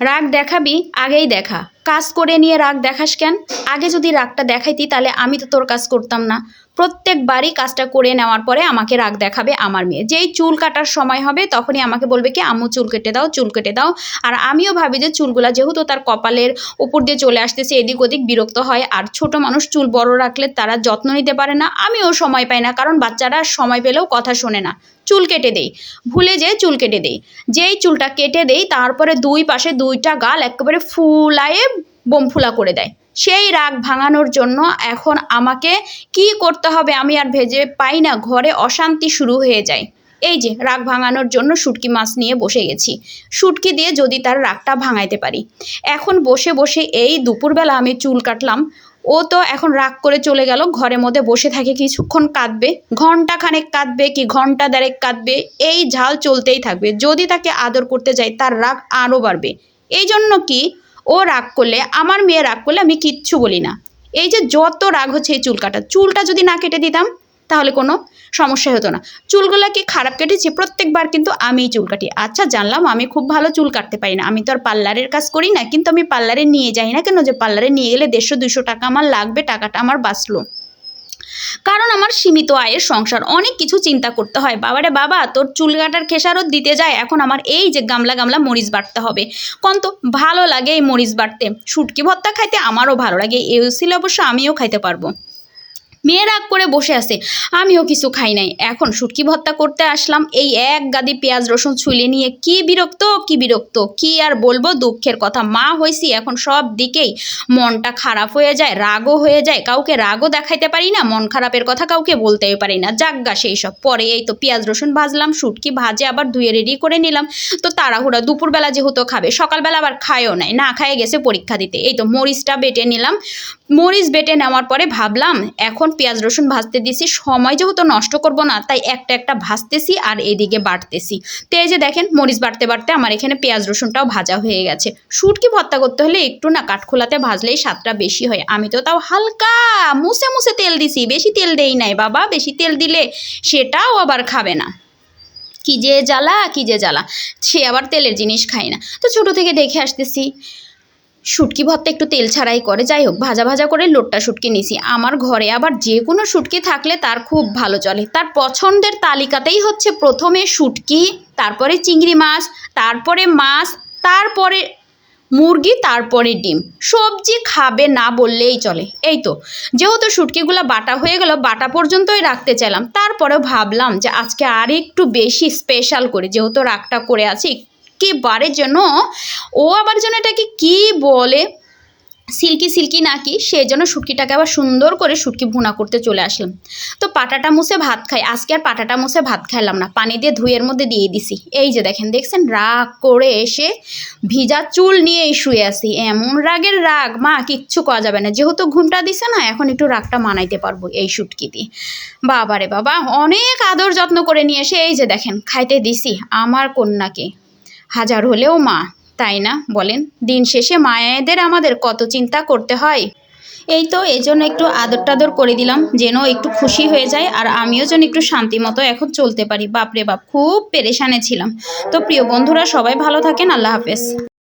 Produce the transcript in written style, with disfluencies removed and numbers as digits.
রাগ দেখাবি আগেই দেখা, কাজ করে নিয়ে রাগ দেখাস কেন? আগে যদি রাগটা দেখাইতি তাহলে আমি তো তোর কাজ করতাম না। প্রত্যেকবারই কাজটা করে নেওয়ার পরে আমাকে রাগ দেখাবে আমার মেয়ে। যেই চুল কাটার সময় হবে তখনই আমাকে বলবে কি আম্মু চুল কেটে দাও, চুল কেটে দাও। আর আমিও ভাবি যে চুলগুলা যেহেতু তার কপালের উপর দিয়ে চলে আসতেছে, এদিক ওদিক বিরক্ত হয়। আর ছোট মানুষ চুল বড় রাখলে তারা যত্ন নিতে পারে না, আমিও সময় পাই না, কারণ বাচ্চারা সময় পেলেও কথা শোনে না। চুল কেটে দেই, ভুলে যেয়ে চুল কেটে দেই। যেই চুলটা কেটে দেই তারপরে দুই পাশে দুইটা গাল একেবারে ফুলায়ে বোমফুলা করে দেয়। সেই রাগ ভাঙানোর জন্য এখন আমাকে কি করতে হবে আমি আর ভেবে পাই না, ঘরে অশান্তি শুরু হয়ে যায়। এই যে রাগ ভাঙানোর জন্য শুটকি মাছ নিয়ে বসে গেছি, শুটকি দিয়ে যদি তার রাগটা ভাঙাইতে পারি। এখন বসে বসে এই দুপুরবেলা আমি চুল কাটলাম, ও তো এখন রাগ করে চলে গেল, ঘরের মধ্যে বসে থাকে, কিছুক্ষণ কাঁদবে, ঘন্টা খানেক কাঁদবে কি ঘন্টা দেড়েক কাঁদবে, এই ঝাল চলতেই থাকবে। যদি তাকে আদর করতে যাই তার রাগ আরও বাড়বে। এই জন্য কি ও রাগ করলে, আমার মেয়ে রাগ করলে আমি কিচ্ছু বলি না। এই যে যত রাগ হচ্ছে এই চুল কাটা, চুলটা যদি না কেটে দিতাম তাহলে কোনো সমস্যা হতো না। চুলগুলো কি খারাপ কেটেছি? প্রত্যেকবার কিন্তু আমিই চুল কাটি। আচ্ছা জানলাম আমি খুব ভালো চুল কাটতে পারি না, আমি তো আর পার্লারের কাজ করি না, কিন্তু আমি পার্লারে নিয়ে যাই না কেন? যে পার্লারে নিয়ে গেলে 150-200 টাকা আমার লাগবে, টাকাটা আমার বাঁচলো। কারণ আমার সীমিত আয়ের সংসার, অনেক কিছু চিন্তা করতে হয়। বাবারে বাবা, তোর চুল কাটার খেসারত দিতে যায় এখন আমার এই যে গামলা গামলা মরিচ বাটতে হবে। কত ভালো লাগে এই মরিচ বাটতে, শুটকি ভর্তা খাইতে আমারও ভালো লাগে, এই ছিল অবশ্য আমিও খাইতে পারবো। মেয়ে রাগ করে বসে আছে, আমিও কিছু খাই নাই। এখন শুটকি ভর্তা করতে আসলাম, এই এক গাদি পেঁয়াজ রসুন ছুলে নিয়ে কি বিরক্ত, কি বিরক্ত, কি আর বলবো, দুঃখের কথা। মা হয়েছি এখন সব দিকেই মনটা খারাপ হয়ে যায়, রাগও হয়ে যায়, কাউকে রাগও দেখাইতে পারি না, মন খারাপের কথা কাউকে বলতেই পারি না। যাগ্গা সেই সব পরে। এই তো পেঁয়াজ রসুন ভাজলাম, শুটকি ভাজে আবার ধুয়ে রেডি করে নিলাম। তো তাড়াহুড়া, দুপুরবেলা যেহেতু খাবে, সকালবেলা আবার খায়ও নাই, না খায় গেছে পরীক্ষা দিতে। এই তো মরিচটা বেটে নিলাম, মরিচ বেটে নেওয়ার পরে ভাবলাম এখন পেঁয়াজ রসুন ভাজতে দিছি, সময় যেহেতু নষ্ট করব না, তাই একটা একটা ভাজতেছি আর এদিকে বাটতেছি। তো এই যে দেখেন মরিচ বাটতে বাটতে আমার এখানে পেঁয়াজ রসুনটাও ভাজা হয়ে গেছে। শুটকি ভর্তা করতে হলে একটু না কাঠখোলাতে ভাজলেই স্বাদটা বেশি হয়। আমি তো তাও হালকা মুছে মুছে তেল দিছি, বেশি তেল দেই নাই বাবা, বেশি তেল দিলে সেটাও আবার খাবে না। কি যে জ্বালা, কি যে জ্বালা, সে আবার তেলের জিনিস খায় না। তো ছোটো থেকে দেখে আসতেছি শুটকি ভর্তা একটু তেল ছাড়াই করে। যাই হোক, ভাজা ভাজা করে লোটটা শুটকি নিছি। আমার ঘরে আবার যে কোনো শুটকি থাকলে তার খুব ভালো চলে। তার পছন্দের তালিকাতেই হচ্ছে প্রথমে শুটকি, তারপরে চিংড়ি মাছ, তারপরে মাছ, তারপরে মুরগি, তারপরে ডিম। সবজি খাবে না বললেই চলে। এই তো যেহেতু শুটকিগুলো বাটা হয়ে গেল, বাটা পর্যন্তই রাখতে চাইলাম, তারপরেও ভাবলাম যে আজকে আর একটু বেশি স্পেশাল করে, যেহেতু রাগটা করে আছি একেবারে যেন, ও আবার যেন এটাকে কি বলে, সিল্কি সিল্কি নাকি, সেই জন্য শুটকিটাকে আবার সুন্দর করে শুটকি ভুনা করতে চলে আসলাম। তো পাটাটা মুছে ভাত খাই, আজকে আর পাটাটা মুছে ভাত খাইলাম না, পানি দিয়ে ধুয়ের মধ্যে দিয়ে দিছি। এই যে দেখেন, দেখছেন রাগ করে এসে ভিজা চুল নিয়েই শুয়ে আসি। এমন রাগের রাগ, মা কিচ্ছু করা যাবে না, যেহেতু ঘুমটা দিছে না, এখন একটু রাগটা মানাইতে পারবো এই শুটকি দিয়ে। বাবারে বাবা, অনেক আদর যত্ন করে নিয়ে এসে এই যে দেখেন খাইতে দিছি আমার কন্যাকে। হাজার হলেও মা, তাই না বলেন? দিন শেষে মায়েদের আমাদের কত চিন্তা করতে হয়। এই তো এই জন্য একটু আদর টাদর করে দিলাম, যেন একটু খুশি হয়ে যায়, আর আমিও যেন একটু শান্তি মতো এখন চলতে পারি। বাপরে বাপ, খুব পেরেশানে ছিলাম। তো প্রিয় বন্ধুরা, সবাই ভালো থাকেন, আল্লাহ হাফেজ।